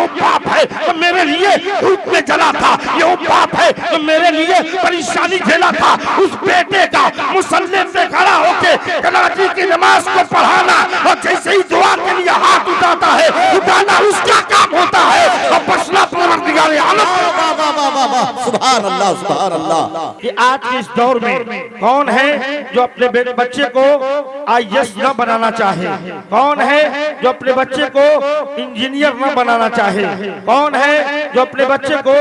ये बाप है जो मेरे लिए धूप में जला था, ये बाप है जो मेरे लिए परेशानी झेला था। उस बेटे का मुसल्ले पे खड़ा होके कनाजी की नमाज को पढ़ाना और जैसे ही दुआ के लिए हाथ उठाता है, उठाना उसका काम होता है और बचना परवरदिगार आलम। सुभान अल्लाह, सुभान अल्लाह। कि आज के इस दौर में कौन है जो अपने बच्चे को आईएएस न बनाना चाहे? कौन है जो अपने बच्चे को इंजीनियर न बनाना चाहे? कौन है जो अपने बच्चे को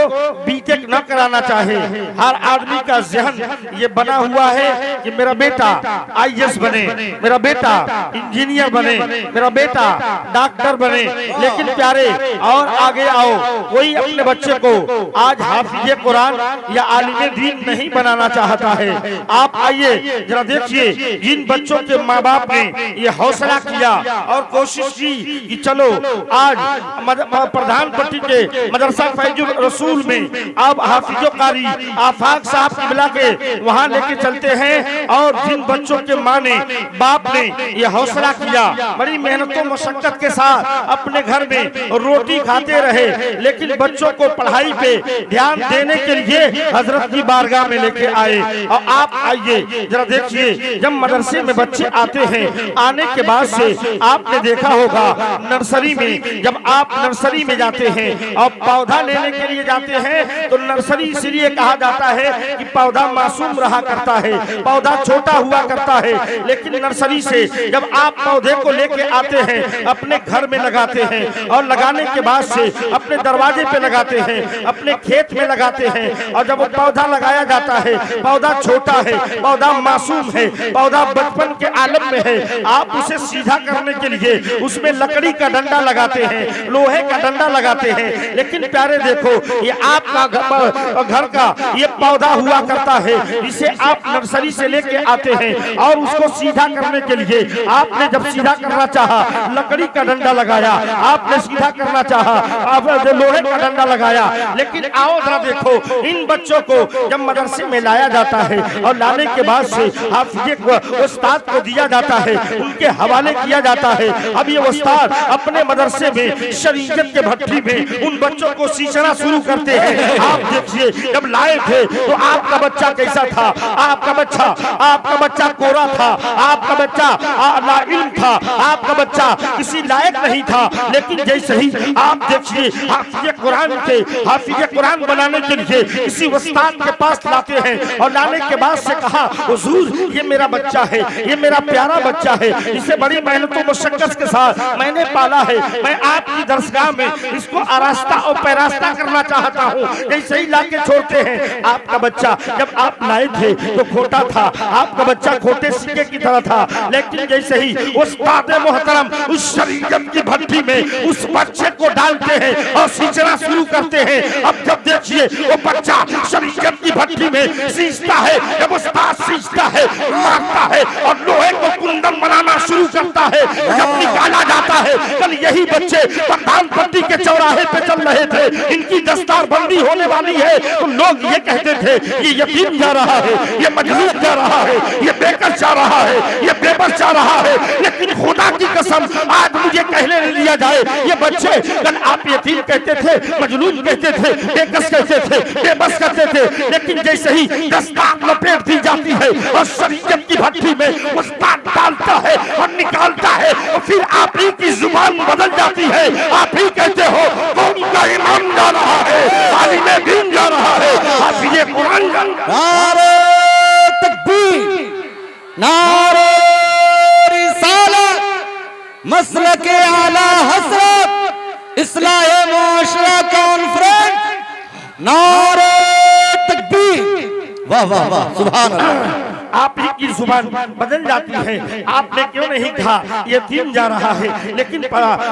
बीटेक न कराना चाहे? हर आदमी का जहन ये बना हुआ है कि मेरा बेटा आईएएस बने, मेरा बेटा इंजीनियर बने, मेरा बेटा डॉक्टर बने। लेकिन प्यारे और आगे आओ, कोई अपने बच्चे को आज हाफिज़े कुरान या आलिमे दीन नहीं बनाना चाहता है। आप आइए जरा देखिए, जिन बच्चों के माँ बाप ने ये हौसला किया और कोशिश की कि चलो आज प्रधानपट्टी के मदरसा फैजुल रसूल में अब हाफिज़ो कारी आफाक साहब की मिला के वहाँ लेके चलते हैं। और जिन बच्चों के माँ ने बाप ने ये हौसला किया, बड़ी मेहनतों मशक्कत के साथ अपने घर में रोटी खाते रहे, लेकिन बच्चों को पढ़ाई पे ध्यान देने के लिए हजरत की बारगाह में लेके आए। और आप आइए जरा देखिए, जब मदरसे में बच्चे आते हैं, आने के बाद से आपने देखा होगा नर्सरी में, जब आप नर्सरी में जाते हैं और पौधा लेने के लिए जाते हैं तो नर्सरी इसलिए कहा जाता है कि पौधा मासूम रहा करता है, पौधा छोटा हुआ करता है। लेकिन नर्सरी से जब आप पौधे को लेके आते हैं, अपने घर में लगाते हैं और लगाने के बाद से अपने दरवाजे पे लगाते हैं, अपने खेत में लगाते हैं। और जब वो पौधा लगाया जाता है, पौधा छोटा है, पौधा मासूम है, पौधा बचपन के आलम में है, आप उसे सीधा करने के लिए उसमें लकड़ी का डंडा लगाते हैं, लोहे का डंडा लगाते हैं। लेकिन प्यारे देखो, ये आपका घर का ये पौधा हुआ करता है, इसे आप नर्सरी से लेके आते हैं और उसको सीधा करने के लिए आपने जब सीधा करना चाहा, लकड़ी का डंडा लगाया, आपने सीधा करना चाहा, आपने लोहे का डंडा लगाया। लेकिन आओ जरा देखो, इन बच्चों को जब मदरसे में लाया जाता है और लाने के बाद से हाफिज़े उस्ताद को दिया जाता है, उनके हवाले किया जाता है। अब ये उस्ताद अपने मदरसे में शरीयत के भट्ठी में उन बच्चों को सींचना शुरू करते हैं। आप देखिए, जब लाए थे तो आपका बच्चा कैसा था? आपका बच्चा कोरा था, आपका बच्चा नाइल्म था, आपका बच्चा किसी लायक नहीं था। लेकिन जैसे ही आप देखिए हाफिज़े कुरान बनाने के लिए किसी उस्ताद के पास लाते हैं और लाने के बाद से कहा, हुजूर ये मेरा बच्चा है, ये मेरा प्यारा बच्चा है, इसे बड़ी मेहनतों मशक्कत के साथ मैंने पाला है, मैं आपकी दरसगाह में इसको आरास्ता और पैरास्ता करना चाहता हूँ। जैसे ही लाके छोड़ते हैं, आपका बच्चा जब आप लाए थे तो खोटा था, आपका बच्चा खोटे सिक्के की तरह था। लेकिन जैसे ही उस्ताद मोहतरम उस शरीयत की भट्ठी में उस बच्चे को डालते हैं और सींचना शुरू करते हैं। अब जब देखिए वो बच्चा शरीयत की भट्ठी में सींचता है, जब उस्ताद सींचता है, मारता है और लोहे को कुंदन बनाना शुरू करता है, जब निकाला जाता है। कल यही बच्चे प्रधानपट्टी के चौराहे पे चल रहे थे, इनकी दस्तारबंदी होने वाली है, तो लोग ये कहते थे ये यतीम जा रहा है, ये मजलूम जा रहा है, ये बेकस जा रहा है, ये बेबस जा रहा है। लेकिन खुदा की कसम आज मुझे कहने नहीं दिया जाए, ये बच्चे कल आप यतीम कहते थे, मजलूम कहते थे, बेकस कहते थे, बेबस कहते थे। लेकिन जैसे ही दस्तार लपेट दी जाती है और शरीयत की भट्ठी में उस्ताद डालता है और निकालता है, और फिर आप ही की जुबान बदल जाती है। आप ही कहते हो कौम का इमाम जा रहा है, आलिमे दीन जा रहा है, हाफिज़े कुरान जा रहा है। नारे तकबीर, नारे रिसालत, मसलके आला हज़रत, इस्लाह मुआशरा कॉन्फ्रेंस, नारे तकबीर। वाह वाह वाह, सुभान अल्लाह। आप ही की जुबान बदल जाती है। आपने क्यों नहीं कहा यतीम जा रहा है? लेकिन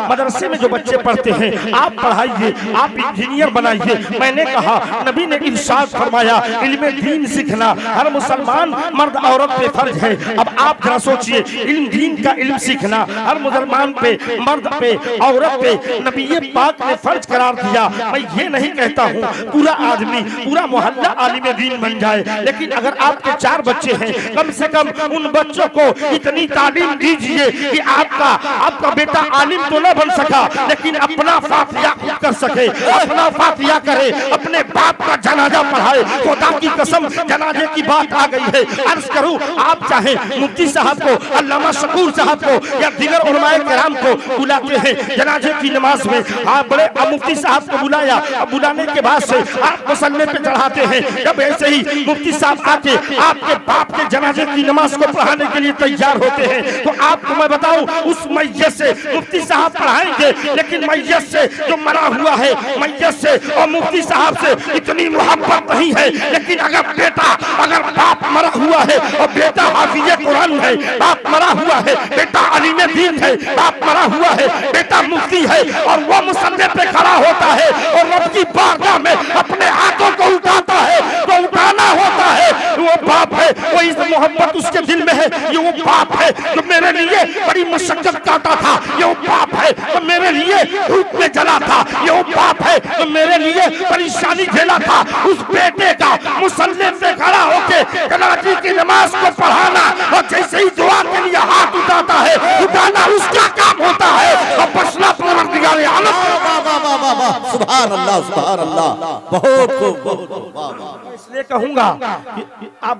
मदरसे में जो बच्चे पढ़ते हैं, आप पढ़ाइए, आप इंजीनियर बनाइए। मैंने कहा, नबी ने इरशाद फरमाया, इल्म दीन सीखना हर मुसलमान मर्द औरत पे फर्ज है। अब आप जरा सोचिए, इल्म दीन का इल्म सीखना हर मुसलमान पे, मर्द पे, औरत पे नबी पाक ने फर्ज करार दिया। मैं ये नहीं कहता हूँ पूरा आदमी, पूरा मोहल्ला आलिम दीन बन जाए, लेकिन अगर आपके 4 बच्चे हैं, हैं। कम से कम उन बच्चों को इतनी तालीम दीजिए कि आपका बेटा आलिम तो न बन सका, लेकिन अपना फातिहा खुद कर सके, अपना फातिहा करे, अपने बाप का जनाजा पढ़ाए। खुदा की कसम जनाजे की बात आ गई है। अर्ज करूं, आप चाहे मुफ्ती साहब को, अल्लामा शकूर साहब को या दीगर उलमाए किराम को बुलाते हैं जनाजे की नमाज में। आप बड़े मुफ्ती साहब को बुलाया, अब बुलाने के बाद से आप मुसल्ले पे चढ़ाते हैं। जब ऐसे ही मुफ्ती साहब आके आपके बाप के जनाजे की नमाज को पढ़ाने के लिए तैयार होते हैं, तो आपको मैं बताऊं, उस मैयत से मुफ्ती साहब पढ़ाएंगे, लेकिन मैयत से जो मरा हुआ है, मैयत से और मुफ्ती साहब से इतनी मोहब्बत नहीं है। लेकिन अगर बाप मरा हुआ है और बेटा हाफिज़ कुरान है, बाप मरा हुआ है, बेटा अलीम दीन है, बाप मरा हुआ है, बेटा मुफ्ती है, और वो मुसल्ले पे खड़ा होता है और रब की बारगाह में अपने हाथों को उठाता है, तो उठाना होता है। वो बाप है, वो इस मोहब्बत उसके दिल में है। ये वो बाप है जो मेरे लिए बड़ी मशक्कत काटा था। ये वो बाप है जो मेरे लिए धूप में जला था। ये वो बाप है जो मेरे लिए परेशानी झेला था। उस बेटे का मुसल्ले पे खड़ा होके जनाजे की नमाज को पढ़ाना और जैसे ही दुआ के लिए हाथ उठाता है, उठाना उसका काम होता है। और बसना परवरदिगार आलम। सुभान अल्लाह, सुभान अल्लाह, बहुत खूब, बहुत खूब, वाह वाह। इसलिए कहूंगा कि आप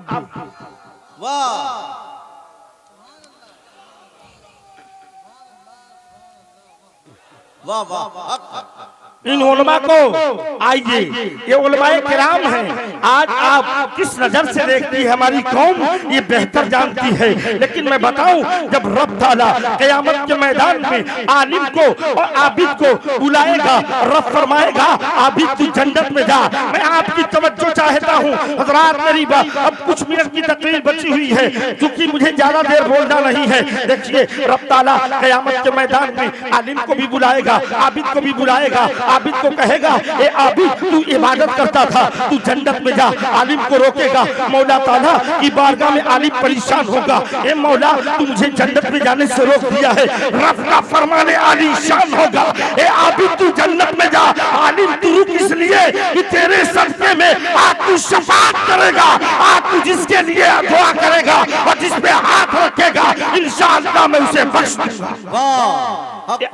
वाह, वाह वाह। इन उलमा को आइए, ये उलमाए किराम हैं। आज आप किस नजर से देखती है हमारी कौम, ये बेहतर जानती है। लेकिन मैं बताऊं, जब रब ताला क़यामत के मैदान में आलिम को और आबिद को बुलाएगा, रब फरमाएगा आबिद तू जन्नत में जा। मैं आपकी तवज्जो चाहता हूं हज़रात, मेरी बात अब कुछ मिनट की तकरीर बची हुई है, क्योंकि मुझे ज्यादा देर बोलना नहीं है। देखिए, रब ताला क़यामत के मैदान में आलिम को भी बुलाएगा, आबिद को भी बुलाएगा। आबिद को कहेगा, ए आबिद तू इबादत करता था, तू जन्नत में जा। आलिम को रोकेगा, मौला ताला की बारगाह में आलिम परेशान होगा, ए मौला तू मुझे जन्नत में जाने से रोक दिया है। रब का फरमाने आलीशान होगा, ए आबिद तू जन्नत में जा। आलिम तू रुक इसलिए कि तेरे सदके में आज तू शफाअत करेगा, आज तू जिसके लिए दुआ करेगा और जिस पे हाथ रखेगा इंशाअल्लाह मैं उसे बख्श दूंगा।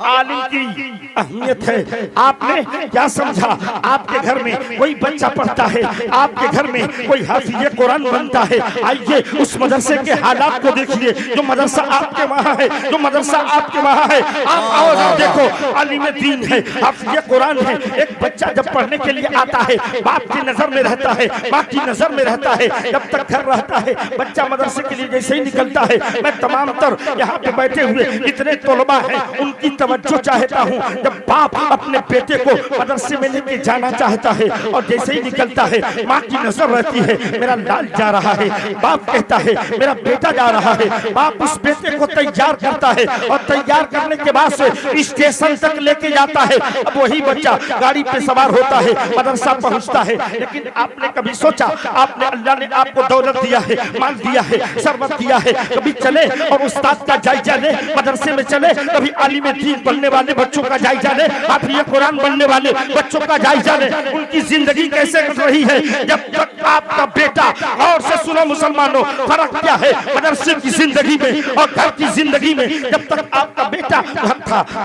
आलिम की अहमियत है। आपने क्या समझा? आपके घर में कोई बच्चा पढ़ता है, आपके घर में कोई हाफिज़ कुरान बनता है। आइए उस मदरसे के हालात को देखिए, जो मदरसा आपके वहाँ है, जो मदरसा आपके वहाँ है। आप आओ जरा देखो, आलिम दीन है, हाफिज़ कुरान है। एक बच्चा जब पढ़ने के लिए आता है, बाप की नजर में रहता है, माँ की नजर में रहता है। जब तक घर रहता है, बच्चा मदरसे के लिए जैसे ही निकलता है, मैं तमाम तर यहाँ पे बैठे हुए जितने तलबा हैं उनकी तवज्जो चाहता हूँ। जब बाप अपने बेटे को मदरसे में लेके जाना चाहता है और जैसे ही निकलता है, माँ की नजर रहती है, मेरा लाल जा रहा है। बाप कहता है मेरा बेटा जा रहा है। बाप उस बेटे को तैयार करता है और तैयार करने के बाद से स्टेशन तक लेके जाता है। अब वही बच्चा गाड़ी पे सवार होता है, मदरसा पहुँचता है। लेकिन आपने कभी सोचा, आपने अल्लाह ने आपको दौलत दिया है, माल दिया है, सरबत दिया है, कभी चले और उस्ताद का जायजा ले, मदरसे में चले, कभी आलिम दीन बनने वाले बच्चों का जायजा ले, हाफिज़ कुरान बनने वाले बच्चों का जायजा ले, उनकी जिंदगी कैसे कट रही है। जब तक आपका बेटा, और से सुनो मुसलमानों, फर्क क्या है मदरसे की जिंदगी में और घर की जिंदगी में। जब तक आपका बेटा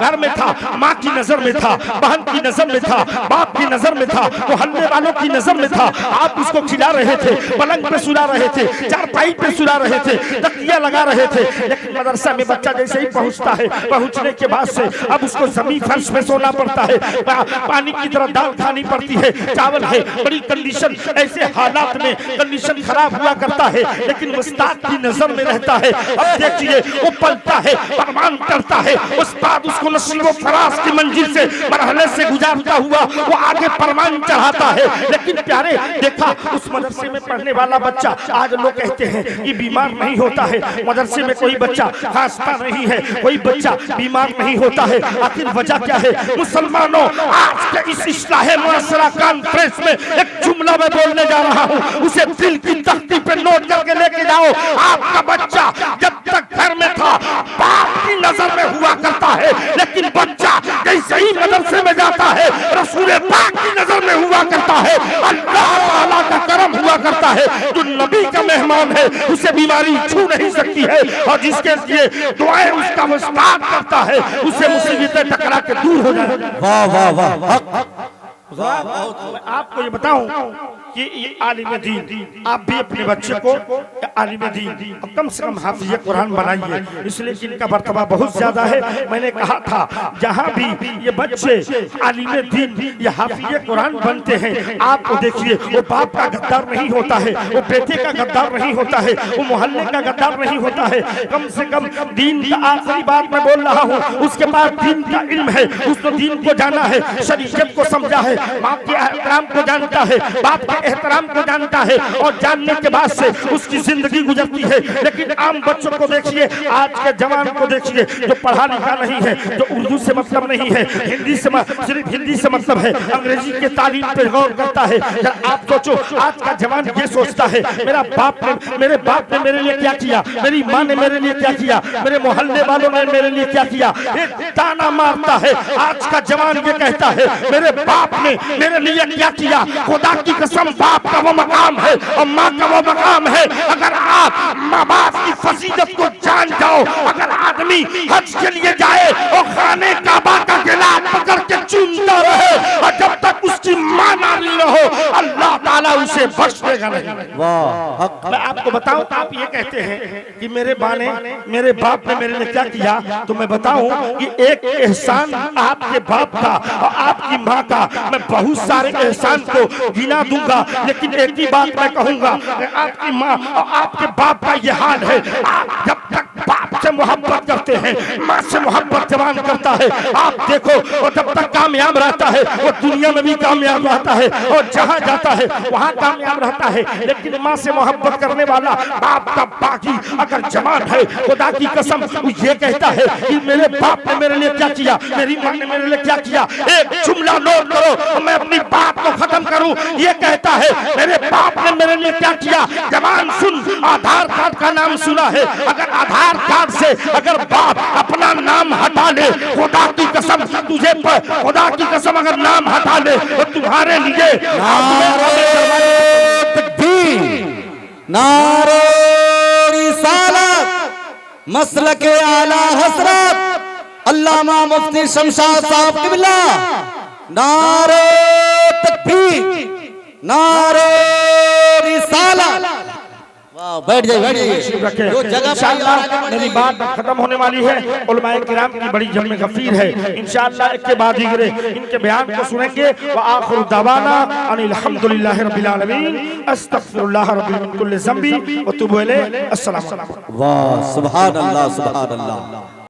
घर में था, माँ की नजर में था, बहन की नजर में था, बाप की नजर में था, मोहल्ले वालों की नजर में था। आप उसको खिला रहे थे, पलंग पे सुला रहे थे, चारपाई पे सुला रहे थे, तकिया लगा रहे थे। लेकिन मदरसा में बच्चा जैसे ही पहुंचता है, पहुंचने के बाद से अब उसको जमीन फर्श पे सोना पड़ता है, पानी की तरह दाल खानी पड़ती है, चावल है, बड़ी कंडीशन, ऐसे हालात में कंडीशन खराब हुआ करता है। लेकिन उस्ताद की नजर में रहता है। अब देखिए वो पलता है, फरमान करता है, उस्ताद उसको नसीब फराज की मंजिल से, मरहले से गुजारता हुआ वो आगे फरमान चढ़ाता है। लेकिन प्यारे देखा, उस मदरसे में पढ़ने वाला बच्चा, आज लोग कहते हैं ये बीमार नहीं होता है, मदरसे में कोई बच्चा खांसता नहीं है, कोई बच्चा बीमार नहीं होता है। आखिर वजह क्या है? मुसलमानों, आज के इस इस्लाहे मुअस्सरा कॉन्फ्रेंस में एक जुमला मैं बोलने जा रहा हूँ, उसे दिल की तख्ती पे नोट करके लेके जाओ। आपका बच्चा जब तक घर में था, बाप की नजर में हुआ करता है, लेकिन बच्चा जैसे ही मदरसे में जाता है, रसूल पाक की नजर में हुआ करता है। अल्लाह ताला का करम हुआ करता है, जो नबी का मेहमान मुसलमान है उसे बीमारी छू नहीं सकती है, और जिसके लिए दुआएं उसका मुस्ताद करता है उसे मुसीबतें टकरा के दूर हो जाएगी। वाह वाह वाह, हक। मैं आपको ये बताऊं कि ये आलिम दीन, आप भी अपने बच्चे को आलिम दीन और कम से कम हाफिज कुरान बनाइए, इसलिए कि इनका मर्तबा बहुत ज्यादा है। मैंने कहा था जहां भी ये बच्चे आलिम दीन या हाफिज कुरान बनते हैं, आपको देखिए वो बाप का गद्दार नहीं होता है, वो बेटे का गद्दार नहीं होता है, वो मोहल्ले का गद्दार नहीं होता है। कम से कम दीन का, आखिरी बात मैं बोल रहा हूँ, उसके पास दीन का इल्म है, उसको दीन को जाना है, शरीयत को समझा है, माँ के एहतराम को जानता है, बाप के एहतराम को जानता है, और जानने के बाद से उसकी जिंदगी गुजरती है। लेकिन आम बच्चों को देखिए, आज के जवान को देखिए, जो पढ़ा लिखा नहीं है, जो उर्दू से मतलब नहीं है, हिंदी से सिर्फ हिंदी से मतलब है, अंग्रेजी के तालीम पे गौर करता है। आप सोचो आज का जवान ये सोचता है मेरे बाप ने मेरे लिए क्या किया, मेरी माँ ने मेरे लिए क्या किया, मेरे मोहल्ले वालों ने मेरे लिए क्या किया, एक ताना मारता है। आज का जवान ये कहता है मेरे बाप ने मेरे लिए क्या किया। खुदा की कसम, बाप का वो मकाम है और माँ का वो मकाम है। अगर आप माँ बाप की फजीलत को जान जाओ, अगर आदमी हज के लिए जाए और खाने काबा का गिलाफ पकड़ के चूमता रहे और जब तक उसकी माँ नारी न हो, अल्लाह ताला उसे बख्श देगा नहीं। वाह, हक। मैं आपको बताऊं, आप ये कहते हैं कि मेरे बाप ने मेरे लिए क्या किया, तो मैं बताऊं कि एक एहसान आपके बाप का और आपकी माँ का, मैं बहुत सारे एहसान को गिना दूंगा, लेकिन एक ही बात मैं कहूंगा, आपकी माँ और आपके बाप का ये हाल है। आप जब तक बाप से मोहब्बत करते हैं, माँ से मोहब्बत जवान करता है, आप देखो वो जब तक कामयाब रहता है, वो दुनिया में भी कामयाब रहता है और जहाँ जाता है वहाँ कामयाब रहता है। लेकिन माँ से मोहब्बत करने वाला बाप का बाकी अगर जवान है, खुदा की कसम वो ये कहता है कि मेरे बाप ने मेरे लिए क्या किया, मेरी माँ ने मेरे लिए क्या किया। एक जुमला नोट करो, मैं अपनी बात को खत्म करूं। ये कहता है मेरे बाप ने मेरे लिए क्या किया। जवान सुन, आधार कार्ड का नाम सुना है, अगर आधार कार्ड से अगर बाप अपना नाम हटा ले, खुदा की कसम तुझे पर, खुदा की कसम अगर नाम हटा ले तो तुम्हारे लिए नारे रिसालत, मसलके आला हसरत, अल्लामा मुफ्ती शमशाद साहब किबला, नारे तकबीर, नारे रिसालत। वाह, बैठ जाइए। जो जगह मेरी बात खत्म होने वाली है। उलमाए किराम की बड़ी जम्मे गफीर है, इंशाअल्लाह एक के बाद दीगरे इनके बयान को सुनेंगे। व आखिरु दवाना अनिल हम्दुलिल्लाहि रब्बिल आलमीन, अस्तगफिरुल्लाह रब्बी मिन कुल्लि ज़ंबी व तुबू इलैहि। अस्सलामु अलैकुम। वाह, सुभान अल्लाह, सुभान अल्लाह।